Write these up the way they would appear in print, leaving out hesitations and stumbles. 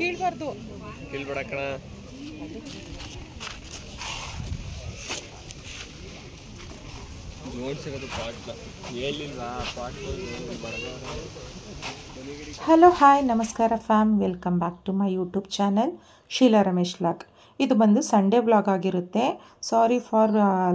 ಕೀಳ್ಬಾರ್ದು ಕೀಳ್ಬೇಡ ಕಣ ನೋಡ್ಸಿರೋದು ಪಾಟ್ಲ ಹೇಳಿಲ್ವಾ ಪಾಟ್ ಹಲೋ ಹಾಯ್ ನಮಸ್ಕಾರ fam welcome back to my YouTube channel Sheela Ramesh vlog. ಇದು ಬಂದು ಸಂಡೇ ವ್ಲಾಗ್ ಆಗಿರುತ್ತೆ. ಸಾರಿ ಫಾರ್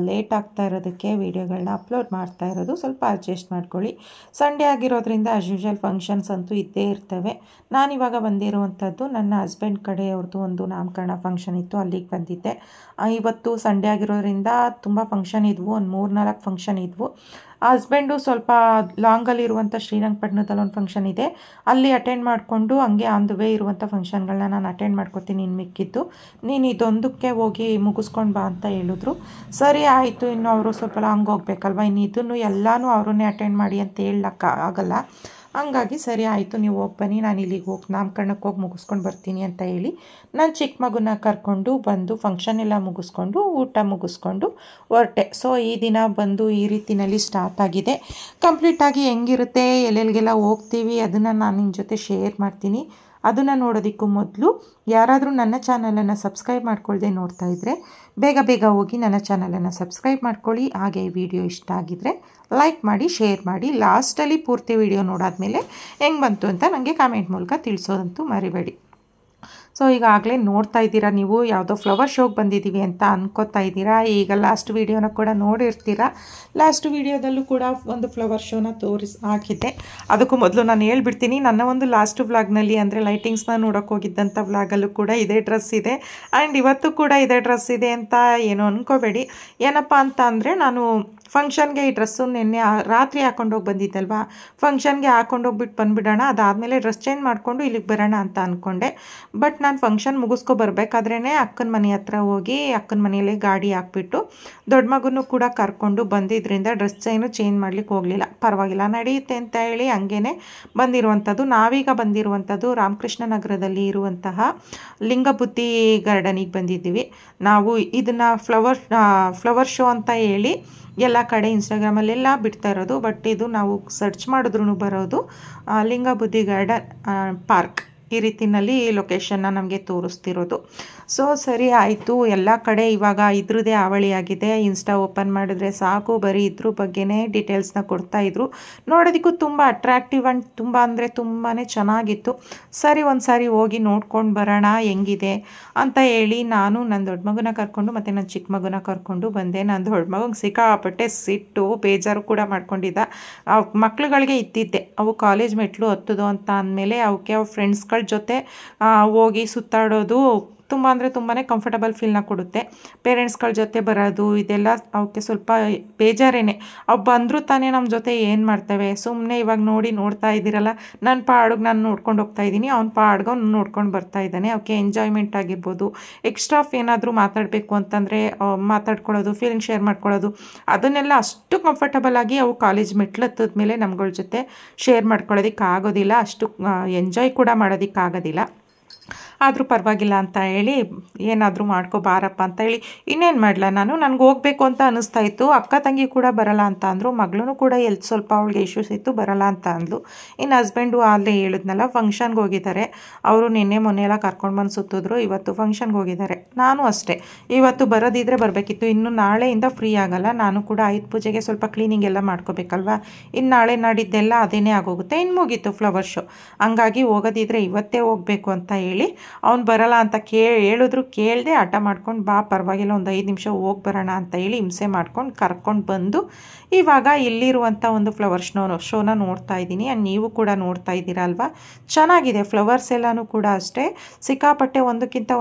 ಲೇಟ್ ಆಗ್ತಾ ಇರೋದಕ್ಕೆ ವೀಡಿಯೋಗಳನ್ನ ಅಪ್ಲೋಡ್ ಮಾಡ್ತಾ ಇರೋದು, ಸ್ವಲ್ಪ ಅಡ್ಜಸ್ಟ್ ಮಾಡ್ಕೊಳ್ಳಿ. ಸಂಡೇ ಆಗಿರೋದ್ರಿಂದ ಆಸ್ ಯೂಶುವಲ್ ಫಂಕ್ಷನ್ಸ್ ಅಂತೂ ಇದ್ದೇ ಇರ್ತವೆ. ನಾನಿವಾಗ ಬಂದಿರುವಂಥದ್ದು ನನ್ನ ಹಸ್ಬೆಂಡ್ ಕಡೆಯವ್ರದ್ದು ಒಂದು ನಾಮಕರಣ ಫಂಕ್ಷನ್ ಇತ್ತು, ಅಲ್ಲಿಗೆ ಬಂದಿದ್ದೆ. ಇವತ್ತು ಸಂಡೇ ಆಗಿರೋದ್ರಿಂದ ತುಂಬ ಫಂಕ್ಷನ್ ಇದ್ವು, ಒಂದು 3-4 ಫಂಕ್ಷನ್ ಇದ್ವು. ಹಸ್ಬೆಂಡು ಸ್ವಲ್ಪ ಲಾಂಗಲ್ಲಿರುವಂಥ ಶ್ರೀರಂಗಪಟ್ಟಣದಲ್ಲಿ ಒಂದು ಫಂಕ್ಷನ್ ಇದೆ, ಅಲ್ಲಿ ಅಟೆಂಡ್ ಮಾಡಿಕೊಂಡು ಹಂಗೆ ಆನ್ ದ ವೇ ಇರುವಂಥ ಫಂಕ್ಷನ್ಗಳನ್ನ ನಾನು ಅಟೆಂಡ್ ಮಾಡ್ಕೊತೀನಿ. ಇನ್ನು ಮಿಕ್ಕಿದ್ದು ನೀನು ಇದೊಂದಕ್ಕೆ ಹೋಗಿ ಮುಗಿಸ್ಕೊಂಡು ಬಾ ಅಂತ ಹೇಳಿದ್ರು. ಸರಿ ಆಯಿತು, ಇನ್ನು ಅವರು ಸ್ವಲ್ಪ ಲಾಂಗ್ ಹೋಗ್ಬೇಕಲ್ವ, ಇನ್ನು ಇದನ್ನು ಎಲ್ಲನೂ ಅವರನ್ನೇ ಅಟೆಂಡ್ ಮಾಡಿ ಅಂತ ಆಗಲ್ಲ. ಹಂಗಾಗಿ ಸರಿ ಆಯಿತು, ನೀವು ಹೋಗಿ ಬನ್ನಿ, ನಾನು ಇಲ್ಲಿಗೆ ಹೋಗಿ ನಾಮಕರಣಕ್ಕೆ ಹೋಗಿ ಮುಗಿಸ್ಕೊಂಡು ಬರ್ತೀನಿ ಅಂತ ಹೇಳಿ ನಾನು ಚಿಕ್ಕ ಮಗುನ ಕರ್ಕೊಂಡು ಬಂದು ಫಂಕ್ಷನ್ ಎಲ್ಲ ಮುಗಿಸ್ಕೊಂಡು ಊಟ ಮುಗಿಸ್ಕೊಂಡು ಹೊರಟೆ. ಸೊ ಈ ದಿನ ಬಂದು ಈ ರೀತಿಯಲ್ಲಿ ಸ್ಟಾರ್ಟ್ ಆಗಿದೆ. ಕಂಪ್ಲೀಟಾಗಿ ಹೆಂಗಿರುತ್ತೆ, ಎಲ್ಲೆಲ್ಲಿಗೆಲ್ಲ ಹೋಗ್ತೀವಿ ಅದನ್ನು ನಾನು ನಿಮ್ಮ ಜೊತೆ ಶೇರ್ ಮಾಡ್ತೀನಿ. ಅದನ್ನು ನೋಡೋದಕ್ಕೂ ಮೊದಲು ಯಾರಾದರೂ ನನ್ನ ಚಾನಲನ್ನು ಸಬ್ಸ್ಕ್ರೈಬ್ ಮಾಡ್ಕೊಳ್ಳದೆ ನೋಡ್ತಾ ಇದ್ದರೆ ಬೇಗ ಹೋಗಿ ನನ್ನ ಚಾನಲನ್ನು ಸಬ್ಸ್ಕ್ರೈಬ್ ಮಾಡ್ಕೊಳ್ಳಿ. ಹಾಗೆ ಈ ವಿಡಿಯೋ ಇಷ್ಟ ಆಗಿದ್ದರೆ ಲೈಕ್ ಮಾಡಿ, ಶೇರ್ ಮಾಡಿ. ಲಾಸ್ಟಲ್ಲಿ ಪೂರ್ತಿ ವಿಡಿಯೋ ನೋಡಾದ್ಮೇಲೆ ಹೆಂಗೆ ಬಂತು ಅಂತ ನನಗೆ ಕಾಮೆಂಟ್ ಮೂಲಕ ತಿಳಿಸೋದಂತೂ ಮರಿಬೇಡಿ. ಸೊ ಈಗಾಗಲೇ ನೋಡ್ತಾ ಇದ್ದೀರಾ, ನೀವು ಯಾವುದೋ ಫ್ಲವರ್ ಶೋಗೆ ಬಂದಿದ್ದೀವಿ ಅಂತ ಅನ್ಕೋತಾ ಇದ್ದೀರಾ. ಈಗ ಲಾಸ್ಟ್ ವೀಡಿಯೋನ ಕೂಡ ನೋಡಿರ್ತೀರ. ಲಾಸ್ಟ್ ವೀಡಿಯೋದಲ್ಲೂ ಕೂಡ ಒಂದು ಫ್ಲವರ್ ಶೋನ ಹಾಕಿದ್ದೆ. ಅದಕ್ಕೂ ಮೊದಲು ನಾನು ಹೇಳ್ಬಿಡ್ತೀನಿ, ನನ್ನ ಒಂದು ಲಾಸ್ಟ್ ವ್ಲಾಗ್ನಲ್ಲಿ ಅಂದರೆ ಲೈಟಿಂಗ್ಸ್ನ ನೋಡೋಕೆ ಹೋಗಿದ್ದಂಥ ವ್ಲಾಗಲ್ಲೂ ಕೂಡ ಇದೇ ಡ್ರೆಸ್ ಇದೆ, ಆ್ಯಂಡ್ ಇವತ್ತು ಕೂಡ ಇದೇ ಡ್ರೆಸ್ ಇದೆ ಅಂತ ಏನೋ ಅಂದ್ಕೋಬೇಡಿ. ಏನಪ್ಪ ಅಂತ ಅಂದರೆ, ನಾನು ಫಂಕ್ಷನ್ಗೆ ಈ ಡ್ರೆಸ್ಸು ನಿನ್ನೆ ರಾತ್ರಿ ಹಾಕೊಂಡೋಗಿ ಬಂದಿದ್ದಲ್ವಾ, ಫಂಕ್ಷನ್ಗೆ ಹಾಕೊಂಡೋಗ್ಬಿಟ್ಟು ಬಂದುಬಿಡೋಣ, ಅದಾದಮೇಲೆ ಡ್ರೆಸ್ ಚೇಂಜ್ ಮಾಡಿಕೊಂಡು ಇಲ್ಲಿಗೆ ಬರೋಣ ಅಂತ ಅಂದ್ಕೊಂಡೆ. ಬಟ್ ನಾನು ಫಂಕ್ಷನ್ ಮುಗಿಸ್ಕೊಬರ್ಬೇಕಾದ್ರೇ ಅಕ್ಕನ ಮನೆ ಹತ್ರ ಹೋಗಿ ಅಕ್ಕನ ಮನೆಯಲ್ಲೇ ಗಾಡಿ ಹಾಕ್ಬಿಟ್ಟು ದೊಡ್ಡ ಮಗನೂ ಕೂಡ ಕರ್ಕೊಂಡು ಬಂದಿದ್ದರಿಂದ ಡ್ರೆಸ್ ಏನು ಚೇಂಜ್ ಮಾಡ್ಲಿಕ್ಕೆ ಹೋಗಲಿಲ್ಲ. ಪರವಾಗಿಲ್ಲ ನಡೆಯುತ್ತೆ ಅಂತ ಹೇಳಿ ಹಂಗೇ ಬಂದಿರುವಂಥದ್ದು. ನಾವೀಗ ಬಂದಿರುವಂಥದ್ದು ರಾಮಕೃಷ್ಣ ನಗರದಲ್ಲಿ ಇರುವಂತಹ ಲಿಂಗಬುದ್ಧಿ ಗಾರ್ಡನಿಗೆ ಬಂದಿದ್ದೀವಿ ನಾವು. ಇದನ್ನು ಫ್ಲವರ್ ಶೋ ಅಂತ ಹೇಳಿ ಎಲ್ಲ ಕಡೆ ಇನ್ಸ್ಟಾಗ್ರಾಮಲ್ಲೆಲ್ಲ ಬಿಡ್ತಾ ಇರೋದು, ಬಟ್ ಇದು ನಾವು ಸರ್ಚ್ ಮಾಡಿದ್ರೂ ಬರೋದು ಲಿಂಗಬುದ್ಧಿ ಗಾರ್ಡನ್ ಪಾರ್ಕ್. ಈ ರೀತಿಯಲ್ಲಿ ಲೊಕೇಶನ್ನ ನಮಗೆ ತೋರಿಸ್ತಿರೋದು. ಸೊ ಸರಿ ಆಯಿತು, ಎಲ್ಲ ಕಡೆ ಇವಾಗ ಇದ್ರದ್ದೇ ಹಾವಳಿಯಾಗಿದೆ. ಇನ್ಸ್ಟಾ ಓಪನ್ ಮಾಡಿದ್ರೆ ಸಾಕು, ಬರೀ ಇದ್ರ ಬಗ್ಗೆನೇ ಡೀಟೇಲ್ಸ್ನ ಕೊಡ್ತಾಯಿದ್ರು. ನೋಡೋದಕ್ಕೂ ತುಂಬ ಅಟ್ರಾಕ್ಟಿವ್ ಆ್ಯಂಡ್ ತುಂಬ ಅಂದರೆ ತುಂಬಾ ಚೆನ್ನಾಗಿತ್ತು. ಸರಿ ಒಂದು ಸಾರಿ ಹೋಗಿ ನೋಡ್ಕೊಂಡು ಬರೋಣ ಹೆಂಗಿದೆ ಅಂತ ಹೇಳಿ ನಾನು ನನ್ನ ದೊಡ್ಡ ಮಗುನ ಕರ್ಕೊಂಡು ಮತ್ತು ನನ್ನ ಚಿಕ್ಕ ಮಗುನ ಕರ್ಕೊಂಡು ಬಂದೆ. ನನ್ನ ದೊಡ್ಡ ಮಗುಗೆ ಸಿಕ್ಕಾಪಟ್ಟೆ ಸಿಟ್ಟು ಬೇಜಾರು ಕೂಡ ಮಾಡ್ಕೊಂಡಿದ್ದ. ಮಕ್ಳುಗಳಿಗೆ ಇದ್ದಿದ್ದೆ, ಅವು ಕಾಲೇಜ್ ಮೆಟ್ಲು ಹತ್ತೋದು ಅಂತ ಅಂದಮೇಲೆ ಅವಕ್ಕೆ ಅವ್ರ ಫ್ರೆಂಡ್ಸ್ಗಳ ಜೊತೆ ಹೋಗಿ ಸುತ್ತಾಡೋದು ತುಂಬ ಅಂದರೆ ತುಂಬಾ ಕಂಫರ್ಟಬಲ್ ಫೀಲ್ನ ಕೊಡುತ್ತೆ. ಪೇರೆಂಟ್ಸ್ಗಳ ಜೊತೆ ಬರೋದು ಇದೆಲ್ಲ ಅವಕ್ಕೆ ಸ್ವಲ್ಪ ಬೇಜಾರೇನೆ. ಅವು ಬಂದರೂ ತಾನೇ ನಮ್ಮ ಜೊತೆ ಏನು ಮಾಡ್ತವೆ, ಸುಮ್ಮನೆ ಇವಾಗ ನೋಡ್ತಾ ಇದ್ದೀರಲ್ಲ, ನನ್ನ ಪಾಡಿಗೆ ನಾನು ನೋಡ್ಕೊಂಡು ಹೋಗ್ತಾ ಇದ್ದೀನಿ, ಅವ್ನ ಪಾಡಿಗೆ ಅವ್ನು ನೋಡ್ಕೊಂಡು ಬರ್ತಾ ಇದ್ದಾನೆ. ಅವಕ್ಕೆ ಎಂಜಾಯ್ಮೆಂಟ್ ಆಗಿರ್ಬೋದು, ಎಕ್ಸ್ಟ್ರಾ ಏನಾದರೂ ಮಾತಾಡಬೇಕು ಅಂತಂದರೆ ಮಾತಾಡ್ಕೊಳ್ಳೋದು, ಫೀಲಿಂಗ್ ಶೇರ್ ಮಾಡ್ಕೊಳ್ಳೋದು, ಅದನ್ನೆಲ್ಲ ಅಷ್ಟು ಕಂಫರ್ಟಬಲ್ ಆಗಿ ಅವು ಕಾಲೇಜ್ ಮೆಟ್ಲು ಹತ್ತದ ಮೇಲೆ ನಮ್ಗಳ ಜೊತೆ ಶೇರ್ ಮಾಡ್ಕೊಳ್ಳೋದಕ್ಕೆ ಆಗೋದಿಲ್ಲ, ಅಷ್ಟು ಎಂಜಾಯ್ ಕೂಡ ಮಾಡೋದಕ್ಕಾಗೋದಿಲ್ಲ. ಆದರೂ ಪರವಾಗಿಲ್ಲ ಅಂತ ಹೇಳಿ ಏನಾದರೂ ಮಾಡ್ಕೊ ಬಾರಪ್ಪ ಅಂತ ಹೇಳಿ ಇನ್ನೇನು ಮಾಡಲ, ನನಗೆ ಹೋಗಬೇಕು ಅಂತ ಅನ್ನಿಸ್ತಾ ಇತ್ತು. ಅಕ್ಕ ತಂಗಿ ಕೂಡ ಬರಲ್ಲ ಅಂತ ಅಂದರು, ಮಗಳೂ ಕೂಡ ಸ್ವಲ್ಪ ಅವಳಿಗೆ ಇಶ್ಯೂಸ್ ಇತ್ತು, ಬರಲ್ಲ ಅಂತ ಅಂದ್ಲು. ಇನ್ನು ಹಸ್ಬೆಂಡು ಅಲ್ಲೇ ಹೇಳಿದ್ನಲ್ಲ ಫಂಕ್ಷನ್ಗೆ ಹೋಗಿದ್ದಾರೆ ಅವರು. ಮೊನ್ನೆ ಎಲ್ಲ ಕರ್ಕೊಂಡು ಬಂದು ಸುತ್ತಿದ್ರು, ಇವತ್ತು ಫಂಕ್ಷನ್ಗೆ ಹೋಗಿದ್ದಾರೆ. ನಾನು ಅಷ್ಟೇ ಇವತ್ತು ಬರೋದಿದ್ರೆ ಬರಬೇಕಿತ್ತು, ಇನ್ನು ನಾಳೆಯಿಂದ ಫ್ರೀ ಆಗಲ್ಲ. ನಾನು ಕೂಡ ಆಯುಧ ಪೂಜೆಗೆ ಸ್ವಲ್ಪ ಕ್ಲೀನಿಂಗ್ ಎಲ್ಲ ಮಾಡ್ಕೋಬೇಕಲ್ವ, ಇನ್ನು ನಾಳೆ ನಾಡಿದ್ದೆಲ್ಲ ಅದೇನೇ ಆಗೋಗುತ್ತೆ. ಇನ್ನು ಮುಗೀತು ಫ್ಲವರ್ ಶೋ, ಹಂಗಾಗಿ ಹೋಗೋದಿದ್ರೆ ಇವತ್ತೇ ಹೋಗಬೇಕು ಅಂತ ಹೇಳಿ ಅವ್ನು ಬರಲ್ಲ ಅಂತ ಹೇಳಿದ್ರು. ಕೇಳದೆ ಹಠ ಮಾಡ್ಕೊಂಡು ಬಾ ಪರವಾಗಿಲ್ಲ ಒಂದು 5 ನಿಮಿಷ ಹೋಗಿ ಬರೋಣ ಅಂತ ಹೇಳಿ ಹಿಂಸೆ ಮಾಡ್ಕೊಂಡು ಕರ್ಕೊಂಡು ಬಂದು ಇವಾಗ ಇಲ್ಲಿರುವಂಥ ಒಂದು ಫ್ಲವರ್ ಶೋನ ನೋಡ್ತಾ ಇದ್ದೀನಿ. ನೀವು ಕೂಡ ನೋಡ್ತಾ ಇದ್ದೀರಾ ಅಲ್ವಾ, ಚೆನ್ನಾಗಿದೆ. ಫ್ಲವರ್ಸ್ ಎಲ್ಲನೂ ಕೂಡ ಅಷ್ಟೇ ಸಿಕ್ಕಾಪಟ್ಟೆ ಒಂದಕ್ಕಿಂತ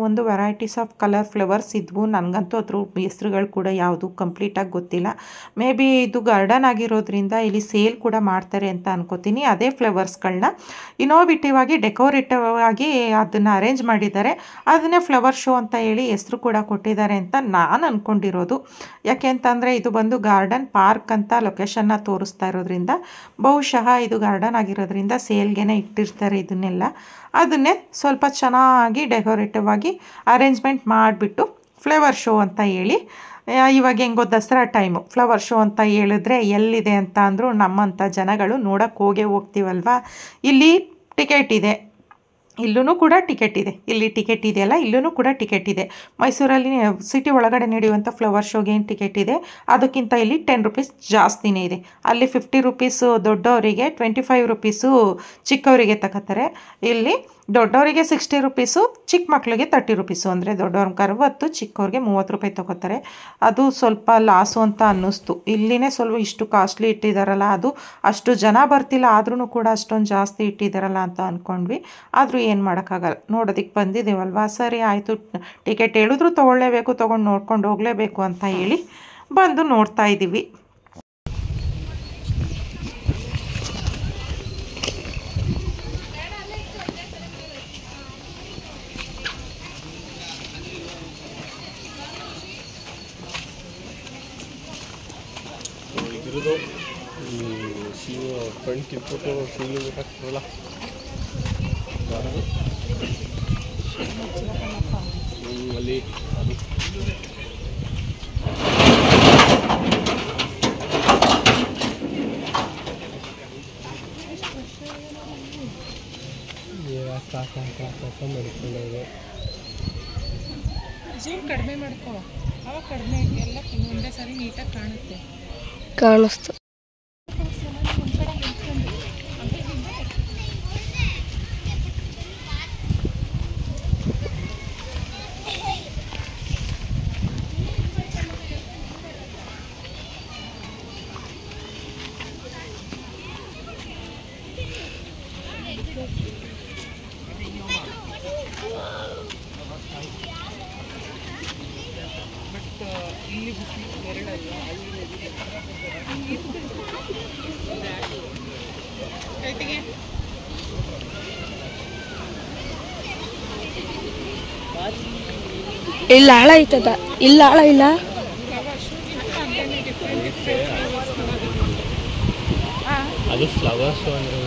ಒಂದು ವೆರೈಟೀಸ್ ಆಫ್ ಕಲರ್ ಫ್ಲವರ್ಸ್ ಇದ್ವು. ನನಗಂತೂ ಅದ್ರ ಹೆಸ್ರುಗಳು ಕೂಡ ಯಾವುದು ಕಂಪ್ಲೀಟಾಗಿ ಗೊತ್ತಿಲ್ಲ. ಮೇ ಬಿ ಇದು ಗಾರ್ಡನ್ ಆಗಿರೋದ್ರಿಂದ ಇಲ್ಲಿ ಸೇಲ್ ಕೂಡ ಮಾಡ್ತಾರೆ ಅಂತ ಅನ್ಕೋತೀನಿ. ಅದೇ ಫ್ಲವರ್ಸ್ಗಳನ್ನ ಇನೋವೇಟಿವ್ ಆಗಿ ಡೆಕೋರೇಟಿವ್ ಆಗಿ ಅದನ್ನು ಅರೇಂಜ್ ಮಾಡಿದ್ದಾರೆ, ಅದನ್ನೇ ಫ್ಲವರ್ ಶೋ ಅಂತ ಹೇಳಿ ಹೆಸರು ಕೂಡ ಕೊಟ್ಟಿದ್ದಾರೆ ಅಂತ ನಾನು ಅಂದ್ಕೊಂಡಿರೋದು. ಯಾಕೆ ಅಂತಂದರೆ ಇದು ಬಂದು ಗಾರ್ಡನ್ ಪಾರ್ಕ್ ಅಂತ ಲೊಕೇಶನ್ನ ತೋರಿಸ್ತಾ ಇರೋದ್ರಿಂದ ಬಹುಶಃ ಇದು ಗಾರ್ಡನ್ ಆಗಿರೋದ್ರಿಂದ ಸೇಲ್ಗೆ ಇಟ್ಟಿರ್ತಾರೆ ಇದನ್ನೆಲ್ಲ. ಅದನ್ನೇ ಸ್ವಲ್ಪ ಚೆನ್ನಾಗಿ ಡೆಕೋರೇಟಿವ್ ಆಗಿ ಅರೇಂಜ್ಮೆಂಟ್ ಮಾಡಿಬಿಟ್ಟು ಫ್ಲವರ್ ಶೋ ಅಂತ ಹೇಳಿ ಇವಾಗ ಹೆಂಗೋ ದಸರಾ ಟೈಮು ಫ್ಲವರ್ ಶೋ ಅಂತ ಹೇಳಿದ್ರೆ ಎಲ್ಲಿದೆ ಅಂತ ಅಂದರೂ ನಮ್ಮಂಥ ಜನಗಳು ನೋಡೋಕ್ಕೆ ಹೋಗ್ತೀವಲ್ವ. ಇಲ್ಲಿ ಟಿಕೆಟ್ ಇದೆ, ಇಲ್ಲೂ ಕೂಡ ಟಿಕೆಟ್ ಇದೆ. ಇಲ್ಲಿ ಟಿಕೆಟ್ ಇದೆಯಲ್ಲ, ಇಲ್ಲೂ ಕೂಡ ಟಿಕೆಟ್ ಇದೆ. ಮೈಸೂರಲ್ಲಿ ಸಿಟಿ ಒಳಗಡೆ ನಡೆಯುವಂಥ ಫ್ಲವರ್ ಶೋಗೆ ಏನು ಟಿಕೆಟ್ ಇದೆ ಅದಕ್ಕಿಂತ ಇಲ್ಲಿ 10 ರೂಪೀಸ್ ಜಾಸ್ತಿನೇ ಇದೆ. ಅಲ್ಲಿ 50 ರೂಪೀಸು ದೊಡ್ಡವರಿಗೆ, 25 ರೂಪೀಸು ಚಿಕ್ಕವರಿಗೆ ತಗೋತಾರೆ. ಇಲ್ಲಿ ದೊಡ್ಡವರಿಗೆ 60 ರೂಪೀಸು, ಚಿಕ್ಕ ಮಕ್ಕಳಿಗೆ 30 ರೂಪೀಸು. ಅಂದರೆ ದೊಡ್ಡವ್ರಿಗೆ 60, ಚಿಕ್ಕವ್ರಿಗೆ 30 ರೂಪಾಯಿ ತೊಗೋತಾರೆ. ಅದು ಸ್ವಲ್ಪ ಲಾಸು ಅಂತ ಅನ್ನಿಸ್ತು. ಇಲ್ಲಿನೇ ಸ್ವಲ್ಪ ಇಷ್ಟು ಕಾಸ್ಟ್ಲಿ ಇಟ್ಟಿದ್ದಾರಲ್ಲ, ಅದು ಅಷ್ಟು ಜನ ಬರ್ತಿಲ್ಲ ಆದ್ರೂ ಕೂಡ ಅಷ್ಟೊಂದು ಜಾಸ್ತಿ ಇಟ್ಟಿದ್ದಾರಲ್ಲ ಅಂತ ಅಂದ್ಕೊಂಡ್ವಿ. ಆದರೂ ಏನು ಮಾಡೋಕ್ಕಾಗಲ್ಲ, ನೋಡೋದಕ್ಕೆ ಬಂದಿದ್ದೀವಲ್ವ, ಸರಿ ಆಯಿತು, ಟಿಕೆಟ್ ಹೇಳಿದ್ರು ತೊಗೊಳ್ಳೇಬೇಕು, ತೊಗೊಂಡು ನೋಡ್ಕೊಂಡು ಹೋಗಲೇಬೇಕು ಅಂತ ಹೇಳಿ ಬಂದು ನೋಡ್ತಾ ಇದ್ದೀವಿ. ಇದ್ರದ್ದು ಶಿವ ಫ್ರಂಟ್ ಇಟ್ಬಿಟ್ಟು ಶಿವಲಿಂಗ ಹಾಕ್ತಾರಲ್ಲ ಅಲ್ಲಿ ಅದು ಝೂಮ್ ಕಡಿಮೆ ಮಾಡ್ಕೋ, ಅವಾಗ ಕಡಿಮೆ ಎಲ್ಲ ಒಂದೇ ಸರಿ ನೀಟಾಗಿ ಕಾಣುತ್ತೆ. ಕಾಣಿಸ್ತು. ಇಲ್ಲ ಆಳ ಐತದ, ಇಲ್ಲ ಆಳ ಇಲ್ಲ. ಅದು ಫ್ಲವರ್ ಶೋ ಅಂದರೆ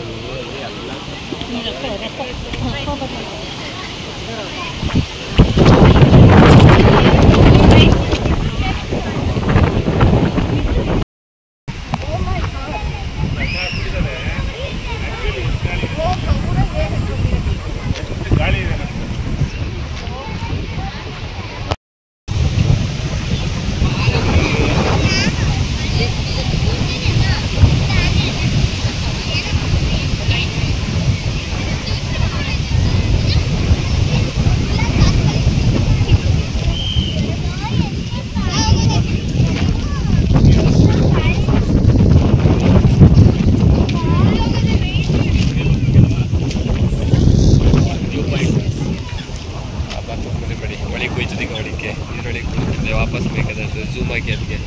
ವಾಪಸ್ ಬೇಕಾದ್ರೆ ಝೂಮ್ ಆಗಿ ಅದಕ್ಕೆ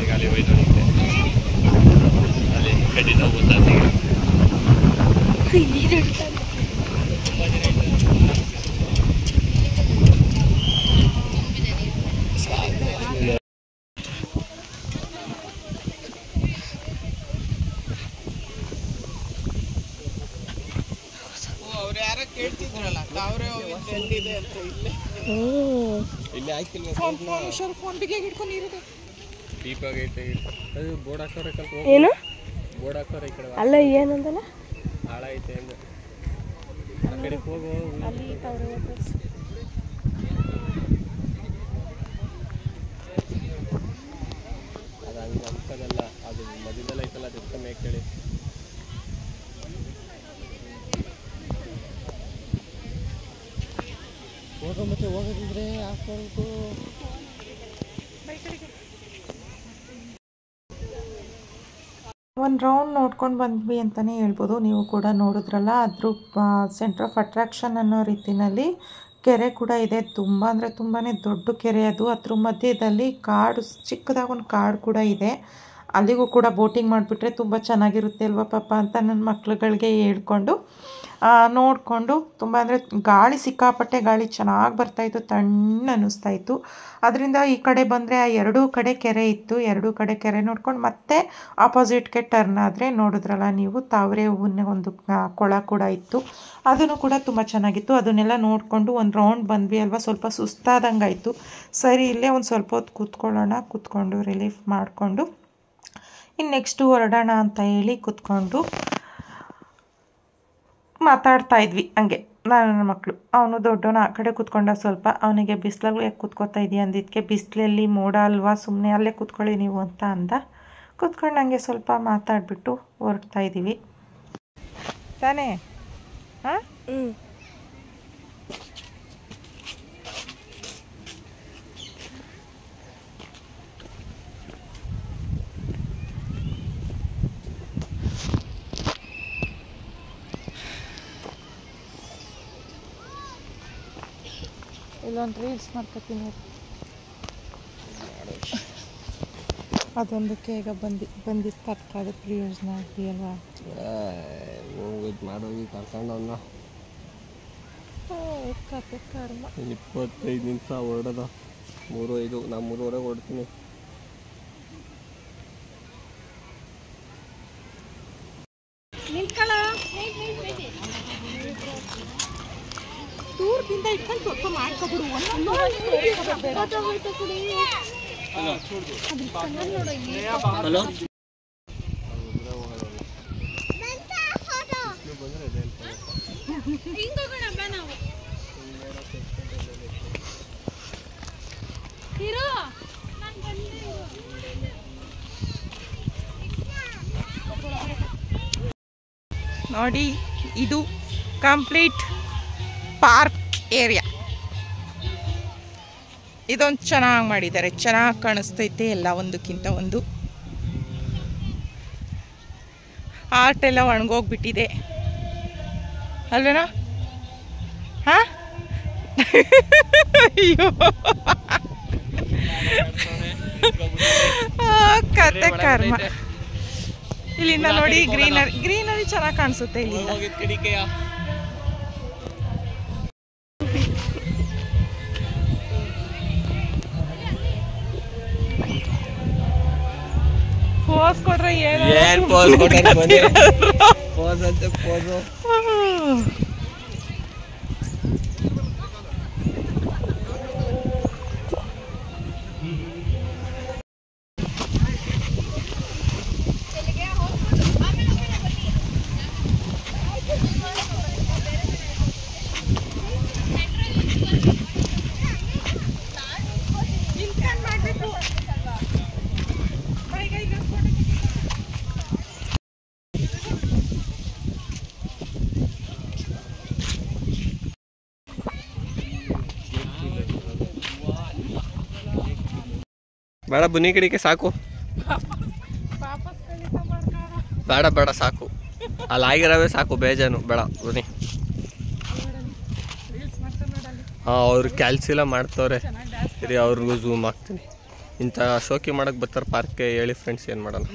ಗಾಳಿ ಹೋಯ್ತು ಅಲ್ಲಿ ಖಂಡಿತ ಗೊತ್ತಾಗ್ತೀವಿ. ಇಲ್ಲಿ ಹಾಕಿಲ್ವ ದೀಪ ಐತೆ, ಅದು ಬೋರ್ಡ್ ಹಾಕೋರೆ ಏನು ಬೋರ್ಡ್ ಹಾಕೋರೆ ಈ ಕಡೆ ಅಲ್ಲ ಏನಂದಲ್ಲ ಹಾಳ ಐತೆ ಅಂದ್ರೆ ಆ ಕಡೆ ಹೋಗು. ಅದು ಹಂಗೆ ಅಂಕದಲ್ಲ, ಅದು ಮಧ್ಯದಲ್ಲ ಐತಲ್ಲ, ಅದು ಎತ್ತ ಮೇಕೆ ಹೇಳಿ ಹೋಗೋ. ಮತ್ತೆ ಹೋಗೋದಿದ್ರೆ ಹಾಕ್ಬಾರ್ದು. ಒಂದು ರೌಂಡ್ ನೋಡ್ಕೊಂಡು ಬಂದ್ವಿ ಅಂತಲೇ ಹೇಳ್ಬೋದು. ನೀವು ಕೂಡ ನೋಡಿದ್ರಲ್ಲ, ಅದ್ರ ಸೆಂಟ್ರ್ ಆಫ್ ಅಟ್ರಾಕ್ಷನ್ ಅನ್ನೋ ರೀತಿಯಲ್ಲಿ ಕೆರೆ ಕೂಡ ಇದೆ. ತುಂಬ ಅಂದರೆ ತುಂಬಾ ದೊಡ್ಡ ಕೆರೆ ಅದು. ಅದ್ರ ಮಧ್ಯದಲ್ಲಿ ಕಾಡು, ಚಿಕ್ಕದಾಗಿ ಒಂದು ಕಾಡು ಕೂಡ ಇದೆ. ಅಲ್ಲಿಗೂ ಕೂಡ ಬೋಟಿಂಗ್ ಮಾಡಿಬಿಟ್ರೆ ತುಂಬ ಚೆನ್ನಾಗಿರುತ್ತೆ ಅಲ್ವಾ ಪಾಪ ಅಂತ ನನ್ನ ಮಕ್ಳುಗಳಿಗೆ ಹೇಳ್ಕೊಂಡು ನೋಡಿಕೊಂಡು ತುಂಬ ಅಂದರೆ ಗಾಳಿ ಸಿಕ್ಕಾಪಟ್ಟೆ ಗಾಳಿ ಚೆನ್ನಾಗಿ ಬರ್ತಾಯಿತ್ತು, ತಣ್ಣ ಅನ್ನಿಸ್ತಾಯಿತ್ತು. ಅದರಿಂದ ಈ ಕಡೆ ಬಂದರೆ ಆ ಎರಡೂ ಕಡೆ ಕೆರೆ ಇತ್ತು. ಎರಡೂ ಕಡೆ ಕೆರೆ ನೋಡ್ಕೊಂಡು ಮತ್ತೆ ಆಪೋಸಿಟ್ಗೆ ಟರ್ನ್ ಆದರೆ ನೋಡಿದ್ರಲ್ಲ ನೀವು, ತಾವರೆ ಹೂವಿನ ಒಂದು ಕೊಳ ಕೂಡ ಇತ್ತು. ಅದನ್ನು ಕೂಡ ತುಂಬ ಚೆನ್ನಾಗಿತ್ತು. ಅದನ್ನೆಲ್ಲ ನೋಡಿಕೊಂಡು ಒಂದು ರೌಂಡ್ ಬಂದ್ವಿ ಅಲ್ವಾ, ಸ್ವಲ್ಪ ಸುಸ್ತಾದಂಗೆ ಆಯಿತು. ಸರಿ ಇಲ್ಲೇ ಒಂದು ಸ್ವಲ್ಪ ಹೊತ್ತು ಕೂತ್ಕೊಳ್ಳೋಣ, ಕೂತ್ಕೊಂಡು ರಿಲೀಫ್ ಮಾಡಿಕೊಂಡು ಇನ್ನು ನೆಕ್ಸ್ಟು ಹೊರಡೋಣ ಅಂತ ಹೇಳಿ ಕೂತ್ಕೊಂಡು ಮಾತಾಡ್ತಾ ಇದ್ವಿ. ಹಂಗೆ ನನ್ನ ಮಕ್ಕಳು, ಅವನು ದೊಡ್ಡವನು ಆ ಕಡೆ ಕೂತ್ಕೊಂಡ, ಸ್ವಲ್ಪ ಅವನಿಗೆ ಬಿಸಿಲಲ್ಲಿ ಯಾಕೆ ಕೂತ್ಕೋತಾ ಇದೆಯಾ ಅಂದಿದ್ದಕ್ಕೆ, ಬಿಸಿಲಲ್ಲಿ ಮೋಡ ಅಲ್ವಾ, ಸುಮ್ಮನೆ ಅಲ್ಲೇ ಕೂತ್ಕೊಳ್ಳಿ ನೀವು ಅಂತ ಅಂದ. ಕೂತ್ಕೊಂಡು ಹಂಗೆ ಸ್ವಲ್ಪ ಮಾತಾಡಿಬಿಟ್ಟು ಹೊರಡ್ತಾ ಇದ್ದೀವಿ ತಾನೇ. ಹಾಂ ಇಲ್ಲೊಂದು ರೀಲ್ಸ್ ಮಾಡ್ಕೊತೀನಿ. ಅದೊಂದಕ್ಕೆ ಈಗ ಬಂದಿತ್ತು ಅದಕ್ಕೆ ಪ್ರಯೋಜನ ಆಗಲಿ ಅಲ್ವಾ. ಮಾಡೋಗಿ ಕರ್ಕೊಂಡವನ್ನ ಕತೆ ಕರ್ಮ. 25 ನಿಮಿಷ ಹೊರಡದ, 3:05 ನಾ 3:30 ಹೊರಡ್ತೀನಿ. ದೂರದಿಂದ ಇಟ್ಕೊಂಡು ಸ್ವಲ್ಪ ಮಾಡ್ಕೊಬಿಡು. ನೋಡಿ, ಇದು ಕಂಪ್ಲೀಟ್ ಪಾರ್ಕ್ ಏರಿಯಾ. ಇದೊಂದು ಚೆನ್ನಾಗಿ ಮಾಡಿದ್ದಾರೆ, ಚೆನ್ನಾಗಿ ಕಾಣಿಸ್ತೈತೆ ಎಲ್ಲ ಒಂದಕ್ಕಿಂತ ಒಂದು. ಆರ್ಟ್ ಎಲ್ಲ ಒಣಗೋಗ್ಬಿಟ್ಟಿದೆ ಅಲ್ವೇನೋ. ಹಾಂ ಅಯ್ಯೋ ಕತೆ ಕರ್ಮ. ಇಲ್ಲಿಂದ ನೋಡಿ ಗ್ರೀನರಿ ಚೆನ್ನಾಗಿ ಕಾಣಿಸುತ್ತೆ ಇಲ್ಲಿಂದ. ಪೋಸ್ ಕೊಟ್ರೆ ಏನು ಪೋಸ್ ಅಂತ ಪೋಸು. ಬೇಡ ಬನ್ನಿ ಕಡೆಗೆ ಸಾಕು, ಬೇಡ ಬೇಡ ಸಾಕು, ಅಲ್ಲಿ ಆಗಿರೋವೇ ಸಾಕು, ಬೇಜಾನು ಬೇಡ ಬನ್ನಿ. ಹಾಂ, ಅವ್ರು ಕ್ಯಾಲ್ಸಿಲ್ಲ ಮಾಡ್ತವ್ರೆ. ಸರಿ, ಅವ್ರಿಗೂ ಝೂಮ್ ಹಾಕ್ತೀನಿ. ಇಂಥ ಶೋಕಿ ಮಾಡೋಕ್ಕೆ ಬರ್ತಾರೆ ಪಾರ್ಕ್ಗೆ, ಹೇಳಿ ಫ್ರೆಂಡ್ಸ್ ಏನು ಮಾಡೋಣ.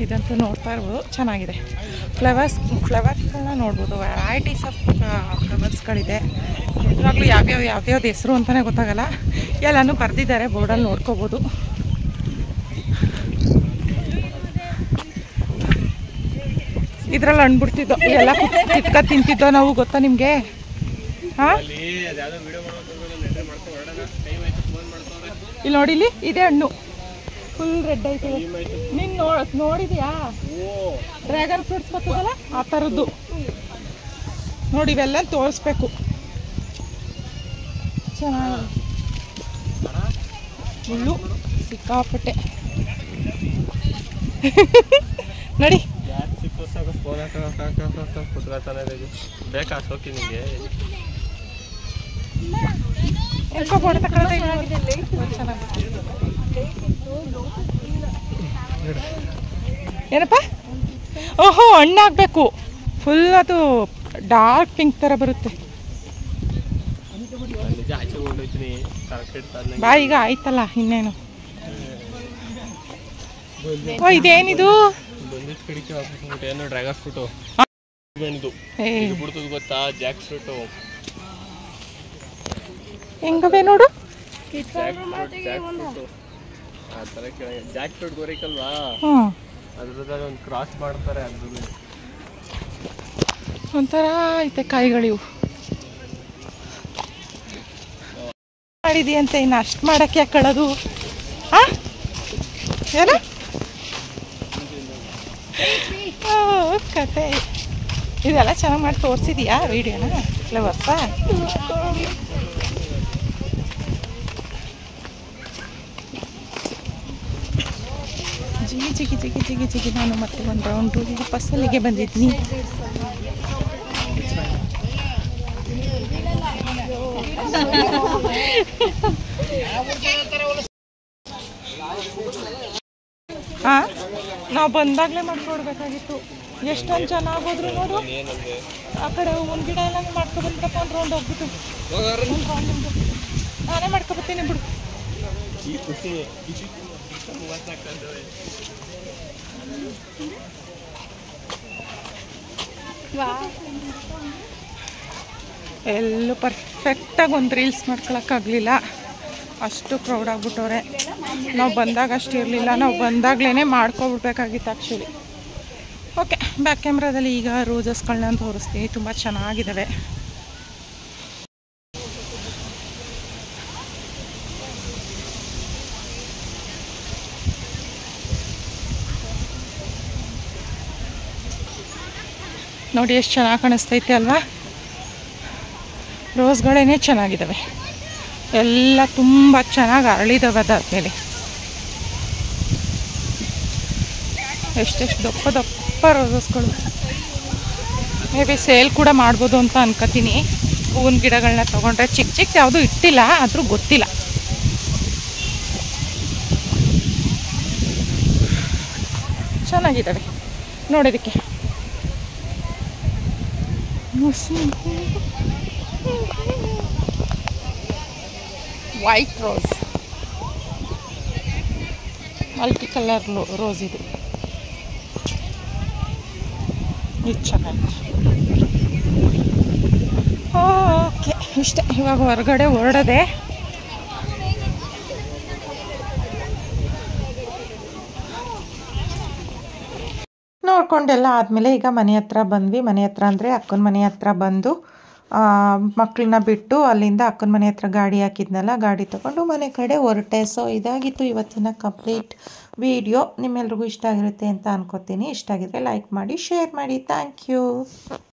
ಇದಂತೂ ನೋಡ್ತಾ ಇರ್ಬೋದು, ಚೆನ್ನಾಗಿದೆ. ಫ್ಲವರ್ಸ್ಗಳನ್ನ ನೋಡ್ಬೋದು, ವೆರೈಟೀಸ್ ಆಫ್ ಫ್ಲವರ್ಸ್ಗಳಿದೆ. ನಿಜವಾಗ್ಲೂ ಯಾವ್ಯಾವ್ದು ಹೆಸರು ಅಂತಲೇ ಗೊತ್ತಾಗಲ್ಲ, ಎಲ್ಲನೂ ಬರೆದಿದ್ದಾರೆ ಬೋರ್ಡಲ್ಲಿ, ನೋಡ್ಕೋಬೋದು. ಇದ್ರಲ್ಲಿ ಅಂದ್ಬಿಡ್ತಿದ್ದೋ ಎಲ್ಲ ಕಿತ್ಕ ತಿಂತಿದ್ದೋ ನಾವು, ಗೊತ್ತಾ ನಿಮಗೆ? ಹಾಂ, ಇಲ್ಲಿ ನೋಡಿ, ಇಲ್ಲಿ ಇದೆ ಹಣ್ಣು, ಫುಲ್ ರೆಡ್ ಐತೆ. ನೀನು ನೋಡಿದ್ಯಾ ಡ್ರ್ಯಾಗನ್ ಫ್ರೂಟ್ಸ್ ಬರ್ತದಲ್ಲ ಆ ಥರದ್ದು? ನೋಡಿ, ಇವೆಲ್ಲ ತೋರಿಸ್ಬೇಕು. ಚೆನ್ನಾಗಿ ಮುಳ್ಳು ಸಿಕ್ಕಾಪಟ್ಟೆ ನೋಡಿ. ಬೇಕಾ ಸೋಕಿ ನಿಮಗೆ? ಏನಪ್ಪ? ಓಹೋ, ಹಣ್ಣಾಗಬೇಕು ಫುಲ್, ಅದು ಡಾರ್ಕ್ ಪಿಂಕ್ ಥರ ಬರುತ್ತೆ. ನಿಜ ಆಚೆ ಹೊಂಟೋಯ್ತೀನಿ ಕರೆಕ್ಟ್ ಬಾ ಈಗ ಆಯ್ತಲ್ಲ ಇನ್ನೇನು. ಓ ಇದೇನಿದು? ಬಂದಿದ್ದು ಕಡಿಕೆ ಹಾಕ್ಬಿಟ್ಟು ಏನೋ ಡ್ರ್ಯಾಗನ್ ಫ್ರೂಟು ಇದು ಬಿಡ್ತದ ಗೊತ್ತಾ? ಜಾಕ್ ಫ್ರೂಟು ಹೆಂಗವೆ ನೋಡು. ಆ ಥರ ಕೆಳಗೆ ಜಾಕ್ ಫ್ರೂಟ್ ಗೊರೈಕಲ್ವಾ, ಅದ್ರದಾಗ ಒಂದು ಕ್ರಾಸ್ ಮಾಡ್ತಾರೆ. ಅದ್ರ ಒಂಥರ ಐತೆ ಕಾಯಿಗಳಿವು. ಮಾಡಿದೀಯಂತೆ ಇನ್ನು ಅಷ್ಟು ಮಾಡೋಕ್ಕೆ ಯಾಕೆ ಕಳೋದು? ಏನು ಕತೆ ಇದೆಲ್ಲ ಚೆನ್ನಾಗಿ ಮಾಡಿ ತೋರಿಸಿದೀಯಾ ವಿಡಿಯೋನ ಫ್ಲವರ್ಸ? ಜಿಗಿ ಜಿಗಿ ಜಿಗಿ ಜಿಗಿ ಜಿಗಿ ನಾನು ಮತ್ತೆ ಒಂದು ರೌಂಡು ಈಗ ಬಸ್ಸಲ್ಲಿಗೆ ಬಂದಿದ್ದೀನಿ. ನಾವು ಬಂದಾಗಲೇ ಮಾಡ್ಕೊಡ್ಬೇಕಾಗಿತ್ತು. ಎಷ್ಟೊಂದು ಜನ ಆಗೋದ್ರು ನೋಡು. ಆ ಕಡೆ ಹೂವಿನ ಗಿಡ ಎಲ್ಲ ಮಾಡ್ಕೊಬಂದ್ರಪ್ಪ ಒಂದು ರೌಂಡ್ ಹೋಗ್ಬಿಟ್ಟು ನಾನೇ ಮಾಡ್ಕೊಬತ್ತೀನಿ ಬಿಡು. ಎಲ್ಲೂ ಪರ್ಫೆಕ್ಟಾಗಿ ಒಂದು ರೀಲ್ಸ್ ಮಾಡ್ಕೊಳಕ್ಕಾಗಲಿಲ್ಲ, ಅಷ್ಟು ಕ್ರೌಡ್ ಆಗ್ಬಿಟ್ಟವ್ರೆ. ನಾವು ಬಂದಾಗ ಅಷ್ಟು ಇರಲಿಲ್ಲ, ನಾವು ಬಂದಾಗಲೇ ಮಾಡ್ಕೊಬಿಡ್ಬೇಕಾಗಿತ್ತು ಆ್ಯಕ್ಚುಲಿ. ಓಕೆ, ಬ್ಯಾಕ್ ಕ್ಯಾಮ್ರಾದಲ್ಲಿ ಈಗ ರೋಸಸ್ಗಳನ್ನ ತೋರಿಸ್ತೀನಿ, ತುಂಬ ಚೆನ್ನಾಗಿದ್ದಾವೆ. ನೋಡಿ ಎಷ್ಟು ಚೆನ್ನಾಗಿ ಕಾಣಿಸ್ತೈತೆ ಅಲ್ವಾ? ರೋಸ್ಗಳೇ ಚೆನ್ನಾಗಿದ್ದಾವೆ, ಎಲ್ಲ ತುಂಬ ಚೆನ್ನಾಗಿ ಅರಳಿದಾವೆ. ಅದಾದಮೇಲೆ ಎಷ್ಟೆಷ್ಟು ದಪ್ಪ ದಪ್ಪ ರೋಸಸ್ಗಳು. ಮೇ ಬಿ ಸೇಲ್ ಕೂಡ ಮಾಡ್ಬೋದು ಅಂತ ಅನ್ಕೋತೀನಿ. ಹೂವಿನ ಗಿಡಗಳನ್ನ ತೊಗೊಂಡ್ರೆ ಚಿಕ್ಕ ಚಿಕ್ಕ ಯಾವುದೂ ಇಟ್ಟಿಲ್ಲ, ಆದರೂ ಗೊತ್ತಿಲ್ಲ. ಚೆನ್ನಾಗಿದ್ದಾವೆ ನೋಡೋದಕ್ಕೆ. White rose, multi colour rose ಇದು ಚೆನ್ನಾಗಿದೆ. ಓಕೆ, ಇಷ್ಟೇ. ಇವಾಗ ಹೊರಗಡೆ ಹೊರಡದೆ. ನೋಡ್ಕೊಂಡೆಲ್ಲ ಆದಮೇಲೆ ಈಗ ಮನೆ ಹತ್ರ ಬಂದ್ವಿ. ಮನೆ ಹತ್ರ ಅಂದರೆ ಅಕ್ಕನ ಮನೆ ಹತ್ರ ಬಂದು ಮಕ್ಕಳನ್ನ ಬಿಟ್ಟು ಅಲ್ಲಿಂದ ಅಕ್ಕನ ಮನೆ ಹತ್ರ ಗಾಡಿ ಹಾಕಿದ್ನಲ್ಲ, ಗಾಡಿ ತೊಗೊಂಡು ಮನೆ ಕಡೆ ಹೊರಟೆ. ಸೊ ಇದಾಗಿತ್ತು ಇವತ್ತಿನ ಕಂಪ್ಲೀಟ್ ವಿಡಿಯೋ. ನಿಮ್ಮೆಲ್ರಿಗೂ ಇಷ್ಟ ಆಗಿರುತ್ತೆ ಅಂತ ಅನ್ಕೋತೀನಿ. ಇಷ್ಟ ಆಗಿದ್ರೆ ಲೈಕ್ ಮಾಡಿ, ಶೇರ್ ಮಾಡಿ. Thank you.